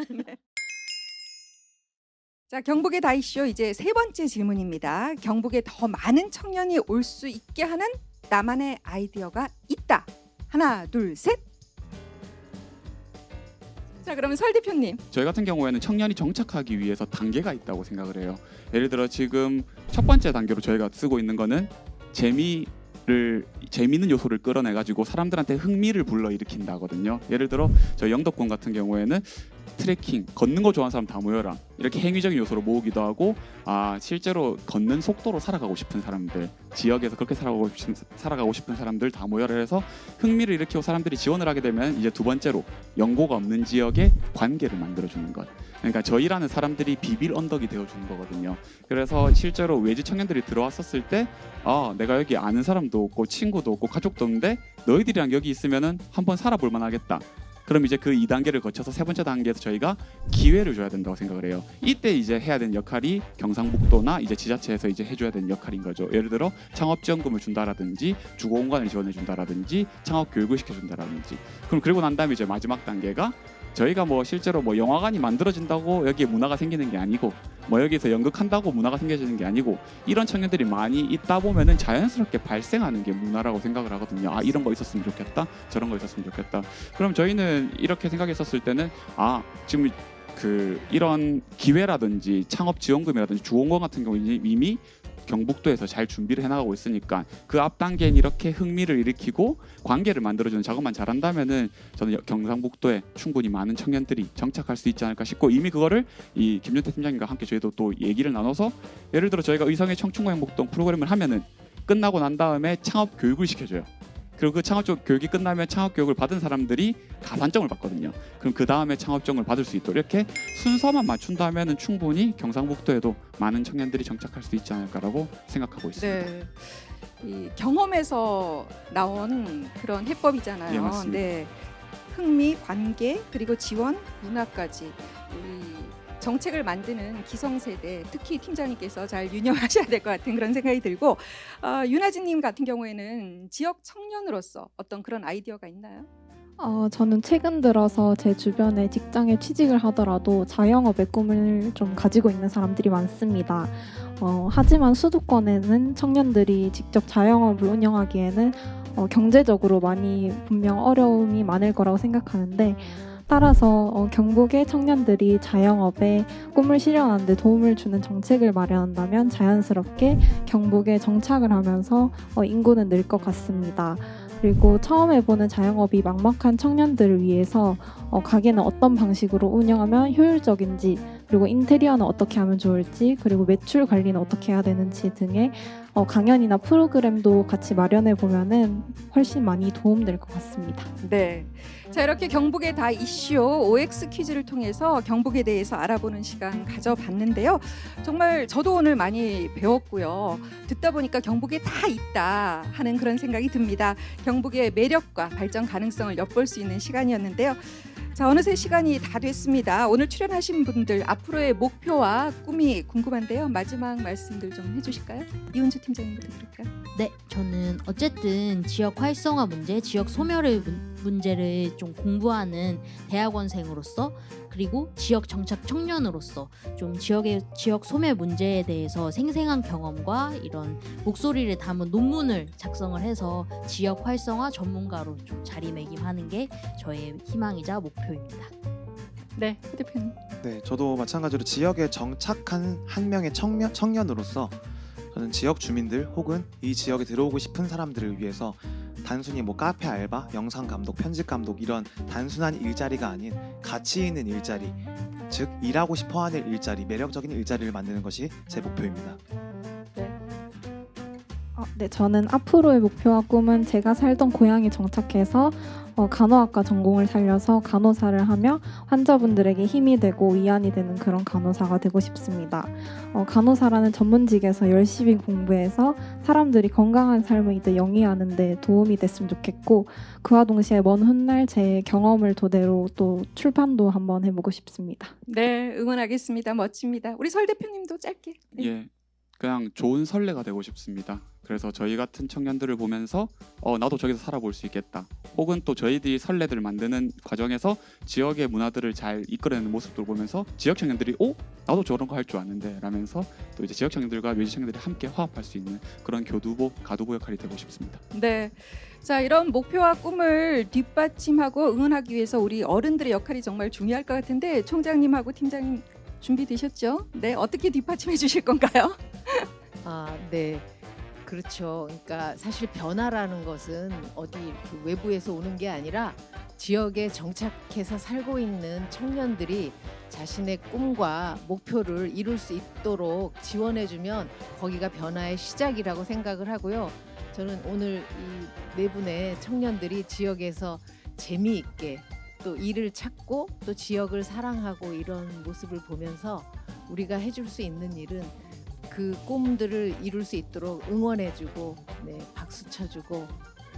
자, 경북의 다이쇼 이제 세 번째 질문입니다. 경북에 더 많은 청년이 올 수 있게 하는 나만의 아이디어가 있다. 하나, 둘, 셋. 자, 그러면 설 대표님. 저희 같은 경우에는 청년이 정착하기 위해서 단계가 있다고 생각을 해요. 예를 들어 지금 첫 번째 단계로 저희가 쓰고 있는 거는 재미있는 요소를 끌어내가지고 사람들한테 흥미를 불러일으킨다거든요. 예를 들어 저희 영덕군 같은 경우에는 트레킹, 걷는 거 좋아하는 사람 다 모여라 이렇게 행위적인 요소로 모으기도 하고 실제로 걷는 속도로 살아가고 싶은 사람들, 지역에서 그렇게 살아가고 싶은 사람들 다 모여라 해서 흥미를 일으키고 사람들이 지원을 하게 되면 이제 두 번째로 연고가 없는 지역에 관계를 만들어주는 것. 그러니까 저희라는 사람들이 비빌 언덕이 되어주는 거거든요. 그래서 실제로 외지 청년들이 들어왔었을 때 내가 여기 아는 사람도 없고 친구도 없고 가족도 없는데 너희들이랑 여기 있으면은 한번 살아볼 만하겠다. 그럼 이제 그 2단계를 거쳐서 세 번째 단계에서 저희가 기회를 줘야 된다고 생각을 해요. 이때 이제 해야 되는 역할이 경상북도나 이제 지자체에서 이제 해줘야 되는 역할인 거죠. 예를 들어 창업지원금을 준다라든지 주거공간을 지원해 준다라든지 창업 교육을 시켜준다라든지. 그럼 그리고 난 다음에 이제 마지막 단계가 저희가 뭐 실제로 뭐 영화관이 만들어진다고 여기에 문화가 생기는 게 아니고 뭐 여기서 연극한다고 문화가 생겨지는 게 아니고 이런 청년들이 많이 있다 보면은 자연스럽게 발생하는 게 문화라고 생각을 하거든요. 이런 거 있었으면 좋겠다, 저런 거 있었으면 좋겠다. 그럼 저희는 이렇게 생각했었을 때는 지금 이런 기회라든지 창업 지원금이라든지 주공공 같은 경우는 이미 경북도에서 잘 준비를 해나가고 있으니까 그 앞 단계는 이렇게 흥미를 일으키고 관계를 만들어주는 작업만 잘한다면은 저는 경상북도에 충분히 많은 청년들이 정착할 수 있지 않을까 싶고 이미 그거를 이 김준태 팀장님과 함께 저희도 또 얘기를 나눠서 예를 들어 저희가 의성의 청춘과 행복동 프로그램을 하면은 끝나고 난 다음에 창업 교육을 시켜줘요. 그리고 그 창업 교육이 끝나면 창업 교육을 받은 사람들이 가산점을 받거든요. 그럼 그 다음에 창업점을 받을 수 있도록 이렇게 순서만 맞춘다면은 충분히 경상북도에도 많은 청년들이 정착할 수 있지 않을까라고 생각하고 있습니다. 네. 이 경험에서 나온 그런 해법이잖아요. 예, 맞습니다. 네. 흥미, 관계, 그리고 지원, 문화까지 우리 정책을 만드는 기성세대, 특히 팀장님께서 잘 유념하셔야 될 것 같은 그런 생각이 들고 윤아진님 같은 경우에는 지역 청년으로서 어떤 그런 아이디어가 있나요? 저는 최근 들어서 제 주변에 직장에 취직을 하더라도 자영업의 꿈을 좀 가지고 있는 사람들이 많습니다. 하지만 수도권에는 청년들이 직접 자영업을 운영하기에는 경제적으로 많이 분명 어려움이 많을 거라고 생각하는데 따라서 경북의 청년들이 자영업에 꿈을 실현하는 데 도움을 주는 정책을 마련한다면 자연스럽게 경북에 정착을 하면서 인구는 늘 것 같습니다. 그리고 처음 해보는 자영업이 막막한 청년들을 위해서 가게는 어떤 방식으로 운영하면 효율적인지 그리고 인테리어는 어떻게 하면 좋을지 그리고 매출 관리는 어떻게 해야 되는지 등의 강연이나 프로그램도 같이 마련해 보면은 훨씬 많이 도움될 것 같습니다. 네. 자, 이렇게 경북의 다 이슈 OX 퀴즈를 통해서 경북에 대해서 알아보는 시간 가져봤는데요. 정말 저도 오늘 많이 배웠고요. 듣다 보니까 경북에 다 있다 하는 그런 생각이 듭니다. 경북의 매력과 발전 가능성을 엿볼 수 있는 시간이었는데요. 자, 어느새 시간이 다 됐습니다. 오늘 출연하신 분들 앞으로의 목표와 꿈이 궁금한데요. 마지막 말씀들 좀 해주실까요? 이은주 팀장님부터 들을까요? 네, 저는 어쨌든 지역 활성화 문제, 지역 소멸의 문제를 좀 공부하는 대학원생으로서 그리고 지역 정착 청년으로서 좀 지역 소멸 문제에 대해서 생생한 경험과 이런 목소리를 담은 논문을 작성을 해서 지역 활성화 전문가로 좀 자리매김하는 게 저의 희망이자 목표입니다. 네, 후 대표님. 네, 저도 마찬가지로 지역에 정착한 한 명의 청년으로서 저는 지역 주민들 혹은 이 지역에 들어오고 싶은 사람들을 위해서 단순히 뭐 카페 알바, 영상 감독, 편집 감독 이런 단순한 일자리가 아닌 가치 있는 일자리, 즉 일하고 싶어하는 일자리, 매력적인 일자리를 만드는 것이 제 목표입니다. 네, 저는 앞으로의 목표와 꿈은 제가 살던 고향에 정착해서 간호학과 전공을 살려서 간호사를 하며 환자분들에게 힘이 되고 위안이 되는 그런 간호사가 되고 싶습니다. 간호사라는 전문직에서 열심히 공부해서 사람들이 건강한 삶을 이제 영위하는 데 도움이 됐으면 좋겠고 그와 동시에 먼 훗날 제 경험을 토대로 또 출판도 한번 해보고 싶습니다. 네, 응원하겠습니다. 멋집니다. 우리 설 대표님도 짧게. 네. 예, 그냥 좋은 선례가 되고 싶습니다. 그래서 저희 같은 청년들을 보면서 나도 저기서 살아볼 수 있겠다. 혹은 또 저희들이 선례들을 만드는 과정에서 지역의 문화들을 잘 이끌어내는 모습들을 보면서 지역 청년들이 나도 저런 거 할 줄 아는데 라면서 또 이제 지역 청년들과 묘지 청년들이 함께 화합할 수 있는 그런 교두보, 가두보 역할이 되고 싶습니다. 네. 자, 이런 목표와 꿈을 뒷받침하고 응원하기 위해서 우리 어른들의 역할이 정말 중요할 것 같은데 총장님하고 팀장님 준비되셨죠? 네, 어떻게 뒷받침해 주실 건가요? 네. 그렇죠. 그러니까 사실 변화라는 것은 어디 그 외부에서 오는 게 아니라 지역에 정착해서 살고 있는 청년들이 자신의 꿈과 목표를 이룰 수 있도록 지원해주면 거기가 변화의 시작이라고 생각을 하고요. 저는 오늘 이 네 분의 청년들이 지역에서 재미있게 또 일을 찾고 또 지역을 사랑하고 이런 모습을 보면서 우리가 해줄 수 있는 일은 그 꿈들을 이룰 수 있도록 응원해주고 박수 쳐주고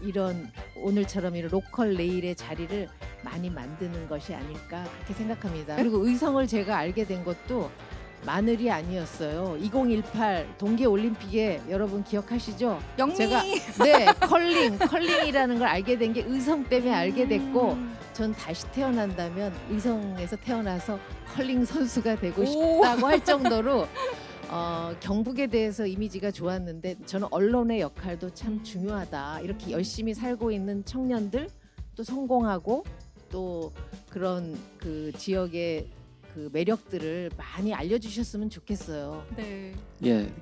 이런 오늘처럼 이런 로컬 레일의 자리를 많이 만드는 것이 아닐까 그렇게 생각합니다. 그리고 의성을 제가 알게 된 것도 마늘이 아니었어요. 2018 동계올림픽에 여러분 기억하시죠? 영미. 제가 컬링이라는 걸 알게 된 게 의성 때문에 알게 됐고 전 다시 태어난다면 의성에서 태어나서 컬링 선수가 되고 싶다고 할 정도로 경북에 대해서 이미지가 좋았는데 저는 언론의 역할도 참 중요하다. 이렇게 열심히 살고 있는 청년들 또 성공하고 또 그런 그 지역의 그 매력들을 많이 알려주셨으면 좋겠어요. 네. 예,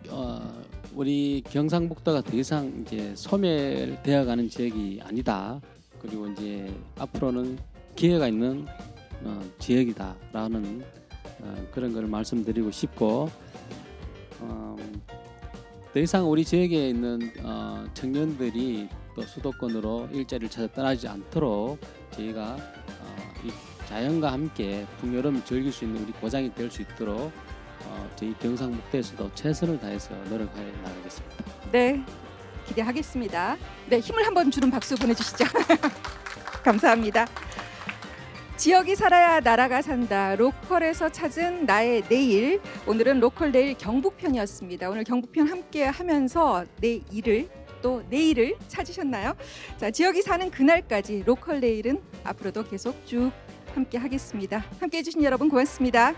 우리 경상북도가 더 이상 이제 소멸되어가는 지역이 아니다. 그리고 이제 앞으로는 기회가 있는 지역이다라는 그런 걸 말씀드리고 싶고. 더 이상 우리 지역에 있는 청년들이 또 수도권으로 일자리를 찾아 떠나지 않도록 저희가 이 자연과 함께 풍요로움을 즐길 수 있는 우리 고장이 될 수 있도록 저희 경상북도에서도 최선을 다해서 노력해 나가겠습니다. 네, 기대하겠습니다. 네, 힘을 한번 주는 박수 보내주시죠. 감사합니다. 지역이 살아야 나라가 산다. 로컬에서 찾은 나의 내일. 오늘은 로컬 내일 경북편이었습니다. 오늘 경북편 함께 하면서 내 일을 또 내일을 찾으셨나요? 자, 지역이 사는 그날까지 로컬 내일은 앞으로도 계속 쭉 함께 하겠습니다. 함께 해주신 여러분 고맙습니다.